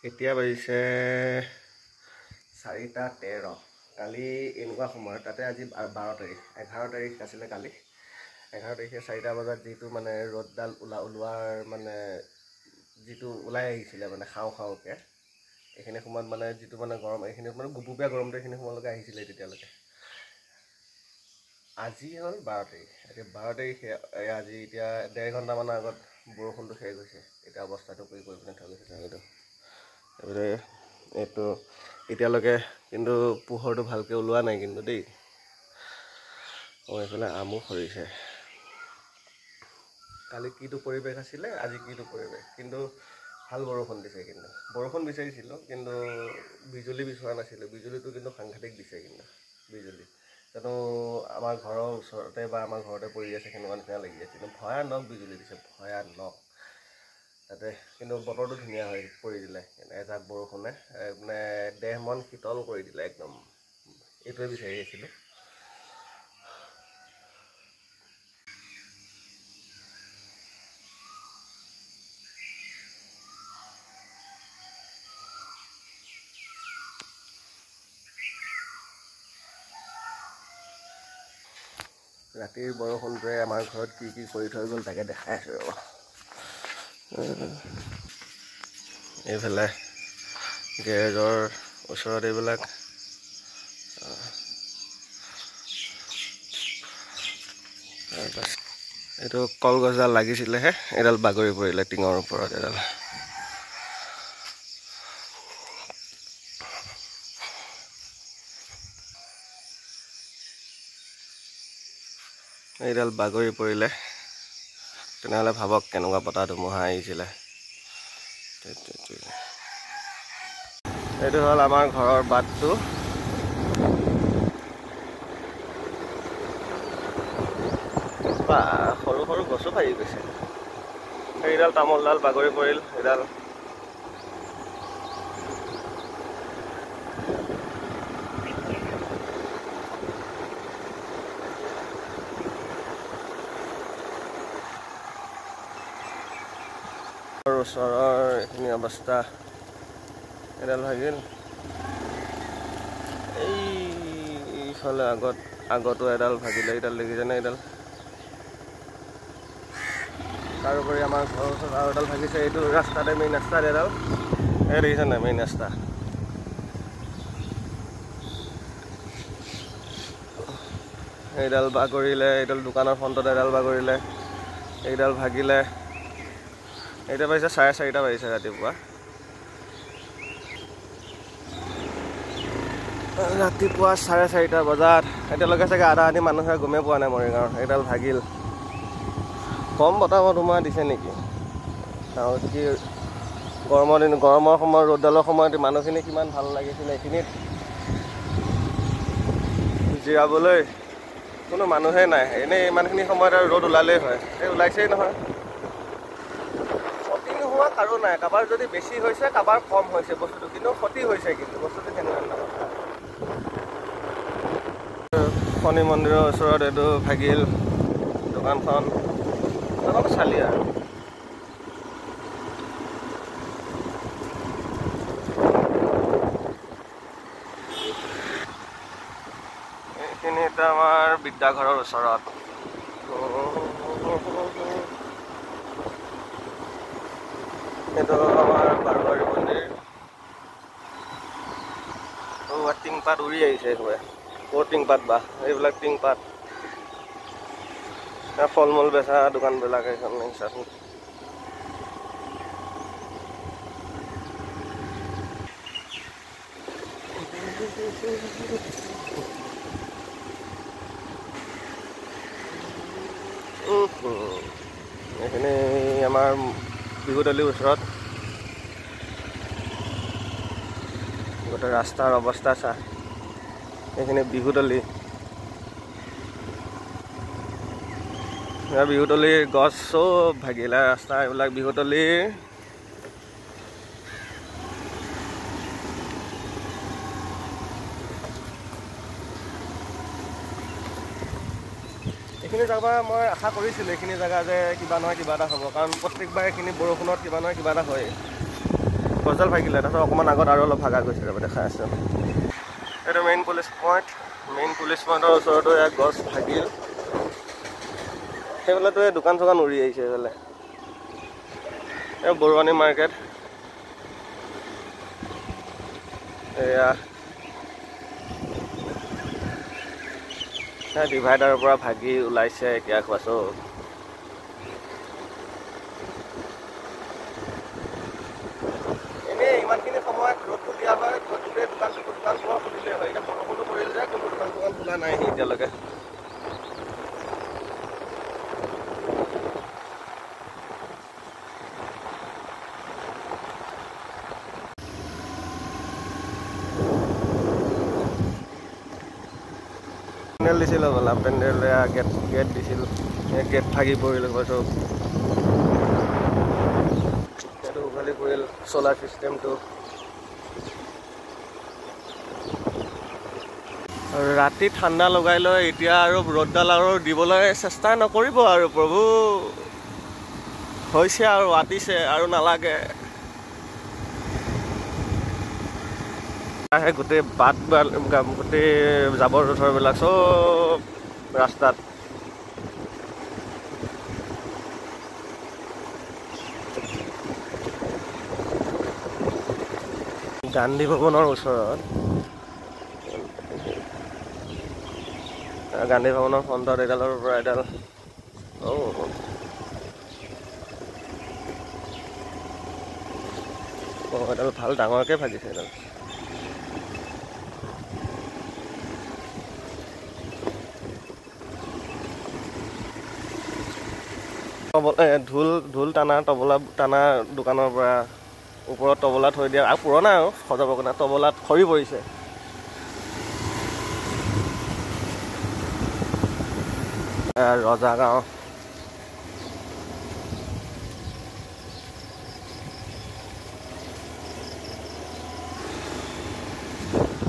এতিয়া বাজিছে 4:13। কালি এনেকুৱা সময়ত তাতে আজি 12 তাৰিখ 11 তাৰিখ আছিলে কালি 11 তাৰিখে 4টা বজাত যিটো মানে ৰ'দডাল ওলোৱাৰ মানে যিটো ওলাই আহিছিলে মানে খাওঁকৈ এইখিনি সময়ত মানে যিটো মানে গৰম এইখিনি মানে গুপগুপীয়া গৰমটো এইখিনি সময়লৈকে আহিছিলে তেতিয়ালৈকে। আজি হ'ল 12 তাৰিখ। এতিয়া 12 তাৰিখে আজি এতিয়া 1.5 ঘণ্টামানৰ আগত বৰষুণটো শেষ হৈছে। এতিয়া অৱস্থাটো কৰি পিনে থৈ গৈছে চাগৈটো এইবোৰে এইটো এতিয়ালৈকে কিন্তু পোহৰটো ভালকৈ ওলোৱা নাই কিন্তু দেই। এইফালে আমো সৰিছে। কালি কিটো পৰিৱেশ আছিলে আজি কিটো পৰিৱেশ, কিন্তু ভাল বৰষুণ দিছে। কিন্তু বৰষুণ বিচাৰিছিলোঁ কিন্তু বিজুলী বিচৰা নাছিলোঁ। বিজুলীটো কিন্তু সাংঘাতিক দিছে কিন্তু বিজুলী জানো আমাৰ ঘৰৰ ওচৰতে বা আমাৰ ঘৰতে পৰি আছে সেনেকুৱা নিচিনা লাগি আছে। কিন্তু ভয়ানক বিজুলী দিছে, ভয়ানক। তাতে কিন্তু বতৰটো ধুনীয়া হৈ কৰি দিলে এজাক বৰষুণে মানে দেহ মন শীতল কৰি দিলে একদম। এইটোৱে বিচাৰি আছিলোঁ। ৰাতিৰ বৰষুণটোৱে আমাৰ ঘৰত কি কি কৰি থৈ গ'ল তাকে দেখাই আছোঁ ৰ'ব। এইফালে গেৰেজৰ ওচৰত এইবিলাক এইটো কলগছডাল লাগিছিলেহে এডাল বাগৰি পৰিলে টিঙৰ ওপৰত এডাল। এইডাল বাগৰি পৰিলে তেনেহ'লে ভাবক কেনেকুৱা বতাহ ধুমুহা আহিছিলে। এইটো হ'ল আমাৰ ঘৰৰ বাটটো। বা সৰু সৰু গছো ভাঙি গৈছে। এইডাল তামোলডাল বাগৰি পৰিল। এইডাল ওচৰৰ এইখিনি অৱস্থা। এডাল ভাগিল। এইফালে আগতো এডাল ভাগিলে। এইডাল দেখিছেনে? এইডাল তাৰোপৰি আমাৰ ঘৰৰ ওচৰত আৰু এডাল ভাগিছে। এইটো ৰাস্তাতে মেইন ৰাস্তাত এডাল এই দেখিছে নাই মেইন ৰাস্তা। এইডাল বাগৰিলে। এইডাল দোকানৰ ফ্ৰণ্টত এডাল বাগৰিলে। এইডাল ভাগিলে। এতিয়া বাজিছে 4:30 বাজিছে ৰাতিপুৱা। ৰাতিপুৱা 4:30 বজাত এতিয়ালৈকে চাগে আধা আধি মানুহে গমেই পোৱা নাই মৰিগাঁৱৰ। এইডাল ভাগিল। কম বতাহ ধুমুহা দিছে নেকি? কি গৰমৰ সময়ত ৰ'দডালৰ সময়ত মানুহখিনি কিমান ভাল লাগিছিলে। এইখিনিত জিৰাবলৈ কোনো মানুহেই নাই। এনেই ইমানখিনি সময়ত আৰু ৰ'দ ওলালেই হয়। এই ওলাইছেই নহয়। ক্ষতি নোহোৱা কাৰো নাই। কাৰোবাৰ যদি বেছি হৈছে কাৰোবাৰ কম হৈছে বস্তুটো, কিন্তু ক্ষতি হৈছে কিন্তু বস্তুটো কেনেকুৱা কথা। শনি মন্দিৰৰ ওচৰত এইটো ভাগিল দোকানখন। অলপ চালি আৰু এইখিনিত আমাৰ বিদ্যাঘৰৰ ওচৰত। এইটো আমাৰ বাৰোৱাৰী মন্দিৰ। টিংপাত উৰি আহিছে এইবোৰে। ক'ৰ টিংপাত বা এইবিলাক টিংপাত। ফল মূল বেচা দোকানবিলাক এইখন চাচোন। এইখিনি আমাৰ বিহুতলীৰ ওচৰত। গোটেই ৰাস্তাৰ অৱস্থা চা। এইখিনি বিহুতলী। বিহুতলীৰ গছ চব ভাগিলে। ৰাস্তা এইবিলাক বিহুতলীৰ। এইখিনি জেগা মই আশা কৰিছিলোঁ এইখিনি জেগা যে কিবা নহয় কিবা এটা হ'ব, কাৰণ প্ৰত্যেকবাৰ এইখিনি বৰষুণত কিবা নহয় কিবা এটা হয়। গছডাল ভাগিলে তাৰপিছত অকণমান আগত আৰু অলপ ভাগা গৈছে ৰ'ব দেখাই আছোঁ এইটো মেইন পুলিচ পইণ্টৰ ওচৰতো ইয়াত গছ ভাগিল সেইফালেতো এই দোকান চোকান উৰি আহিছে সেইফালে এই বৰুৱানী মাৰ্কেট এয়া ডিভাইডাৰৰ পৰা ভাগি ওলাইছে এতিয়া খোৱাছো এনেই ইমানখিনি সময়ত ৰ'দটো দিয়া হয় গোটেই দোকান পোৱা খুলিলে হয় এতিয়া বৰষুণটো পৰিল যে কোনো দোকান চোকান খোলা নাই এতিয়ালৈকে পেণ্ডেল দিছিল হ'বলা পেণ্ডেল গেট দিছিল গেট ভাগি পৰিল হয়তো সেইটো উঘালি পৰিল চ'লাৰ ছিষ্টেমটো ৰাতি ঠাণ্ডা লগাই লৈ এতিয়া আৰু ৰ'দডাল আৰু দিবলৈ চেষ্টা নকৰিব আৰু প্ৰভু হৈছে আৰু আতিছে আৰু নালাগে গোটেই বাট গোটেই জাবৰ জোঁথৰবিলাক চব ৰাস্তাত গান্ধী ভৱনৰ ওচৰত গান্ধী ভৱনৰ ফ্ৰণ্টত এডালৰ পৰা এডাল এডাল ভাল ডাঙৰকৈ ভাগিছে এডাল ঢোল টানা তবলা টানা দোকানৰ পৰা ওপৰত তবলা থৈ দিয়া আৰু পুৰণা আৰু সজাবৰ কাৰণে তবলাত খৰি পৰিছে ৰজা গাঁও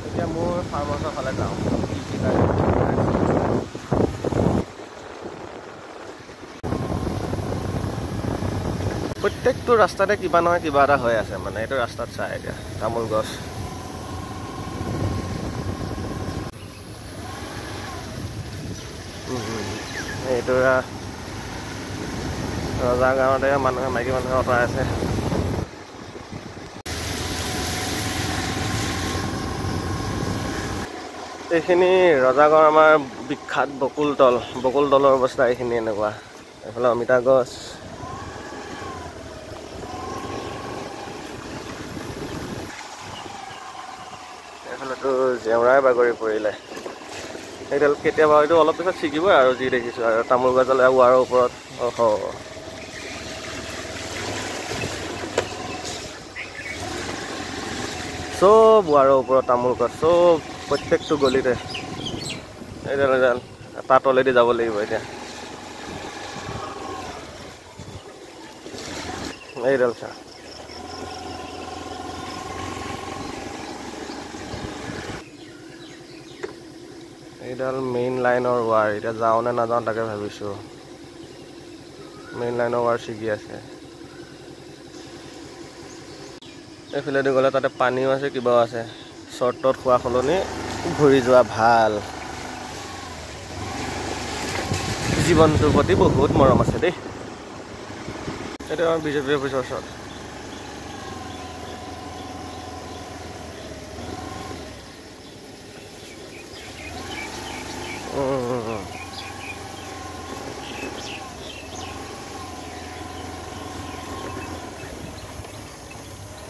এতিয়া মোৰ ফাৰ্ম হাউচৰ ফালে যাওঁ প্ৰত্যেকটো ৰাস্তাতে কিবা নহয় কিবা এটা হৈ আছে মানে এইটো ৰাস্তাত চাই এতিয়া তামোল গছ এইটো ৰজা গাঁৱতে মানুহে মাইকী মানুহে অঁতৰাই আছে এইখিনি ৰজা গাঁৱৰ আমাৰ বিখ্যাত বকুলতলৰ অৱস্থা এইখিনি এনেকুৱা এইফালে অমিতা গছ এইফালেতো জেওৰাই বাগৰি পৰিলে সেইডাল কেতিয়াবা হয়তো অলপ পিছত ছিগিবই আৰু যি দেখিছোঁ আৰু তামোল গছডাল ৱাৰৰ ওপৰত চব ৱাৰৰ ওপৰত তামোল গছ চব প্ৰত্যেকটো গলিতে এইডাল তাৰ তলেদি যাব লাগিব এতিয়া এইডাল চা এইডাল মেইন লাইনৰ ৱাৰ এতিয়া যাওঁ নে নাযাওঁ তাকে ভাবিছোঁ মেইন লাইনৰ ৱাৰ ছিগি আছে এইফালেদি গ'লে তাতে পানীও আছে কিবাও আছে শ্বৰ্টত খোৱা সলনি ঘূৰি যোৱা ভাল জীৱনটোৰ প্ৰতি বহুত মৰম আছে দেই এইটো আমাৰ বিজেপি অফিচৰ ওচৰত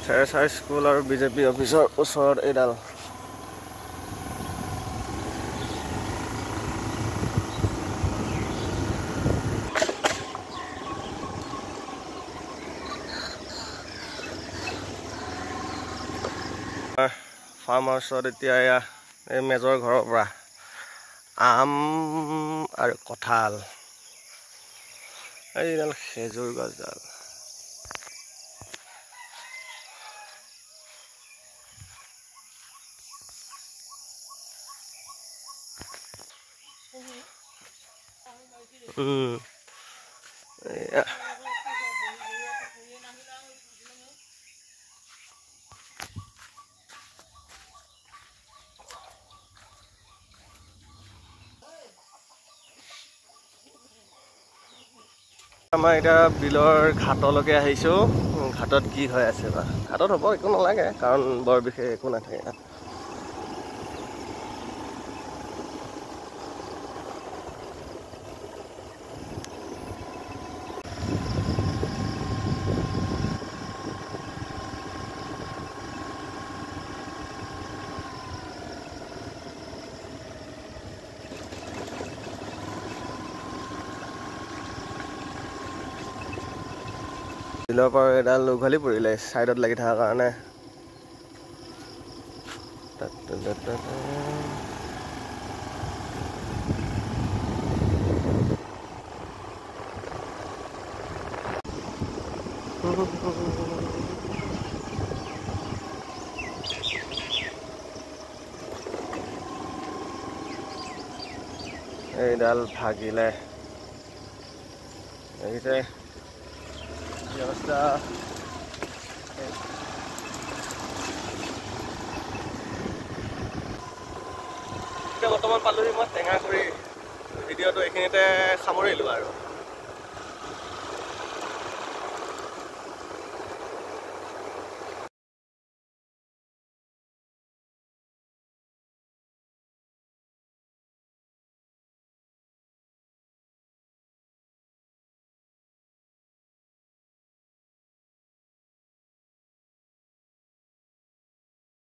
চেৰেচাৰ স্কুল আৰু বিজেপি অফিচৰ ওচৰত এইডাল ফাৰ্ম হাউচত এতিয়া এই মেজৰ ঘৰৰ পৰা আম আৰু কঁঠাল এইডাল খেজুৰ গছডাল আমাৰ এতিয়া বিলৰ ঘাটলৈকে আহিছোঁ। ঘাটত কি হৈ আছে বা? ঘাটত হ'ব একো নালাগে, কাৰণ বৰ বিশেষ একো নাথাকে ইয়াত। বিলৰ পৰা এডাল উঘালি পৰিলে ছাইডত লাগি থকাৰ কাৰণে। এইডাল ভাগিলে দেখিছে অৱস্থা। এতিয়া বৰ্তমান পালোহি মই টেঙাগুৰি। ভিডিঅ'টো এইখিনিতে সামৰিলোঁ আৰু।